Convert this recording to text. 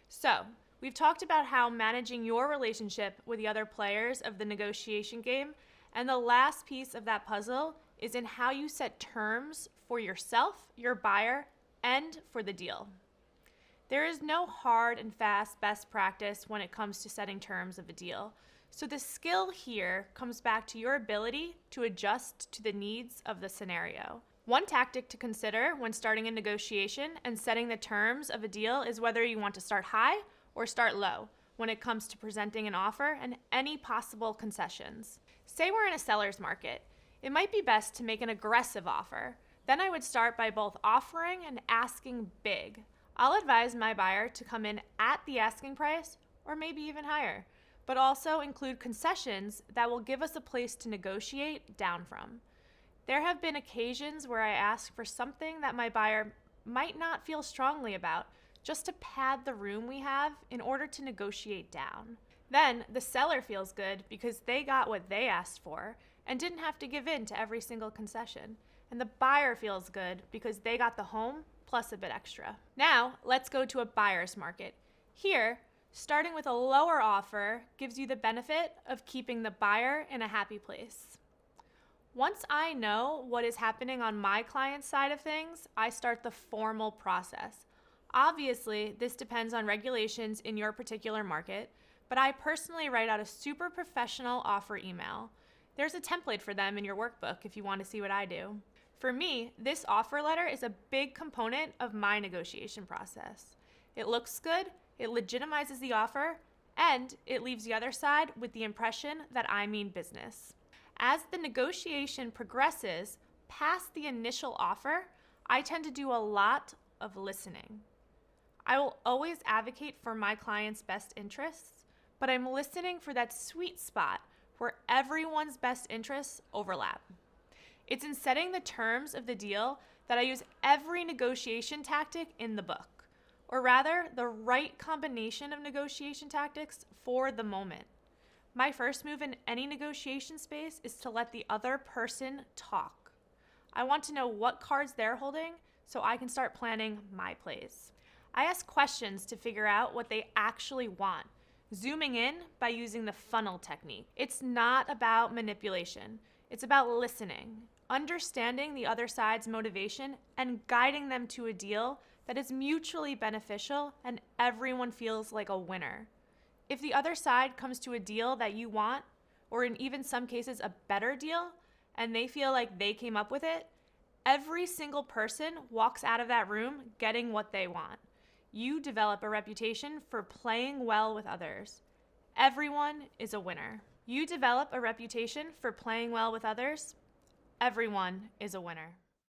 So, we've talked about how managing your relationship with the other players of the negotiation game, and the last piece of that puzzle is in how you set terms for yourself, your buyer, and for the deal. There is no hard and fast best practice when it comes to setting terms of a deal. So the skill here comes back to your ability to adjust to the needs of the scenario. One tactic to consider when starting a negotiation and setting the terms of a deal is whether you want to start high or start low when it comes to presenting an offer and any possible concessions. Say we're in a seller's market. It might be best to make an aggressive offer. Then I would start by both offering and asking big. I'll advise my buyer to come in at the asking price or maybe even higher, but also include concessions that will give us a place to negotiate down from. There have been occasions where I ask for something that my buyer might not feel strongly about, just to pad the room we have in order to negotiate down. Then the seller feels good because they got what they asked for and didn't have to give in to every single concession. And the buyer feels good because they got the home plus a bit extra. Now, let's go to a buyer's market. Here, starting with a lower offer gives you the benefit of keeping the buyer in a happy place. Once I know what is happening on my client's side of things, I start the formal process. Obviously, this depends on regulations in your particular market, but I personally write out a super professional offer email. There's a template for them in your workbook if you want to see what I do. For me, this offer letter is a big component of my negotiation process. It looks good, it legitimizes the offer, and it leaves the other side with the impression that I mean business. As the negotiation progresses past the initial offer, I tend to do a lot of listening. I will always advocate for my client's best interests, but I'm listening for that sweet spot where everyone's best interests overlap. It's in setting the terms of the deal that I use every negotiation tactic in the book, or rather, the right combination of negotiation tactics for the moment. My first move in any negotiation space is to let the other person talk. I want to know what cards they're holding so I can start planning my plays. I ask questions to figure out what they actually want, zooming in by using the funnel technique. It's not about manipulation. It's about listening, understanding the other side's motivation, and guiding them to a deal that is mutually beneficial and everyone feels like a winner. If the other side comes to a deal that you want, or in even some cases a better deal, and they feel like they came up with it, every single person walks out of that room getting what they want. You develop a reputation for playing well with others. Everyone is a winner. You develop a reputation for playing well with others. Everyone is a winner.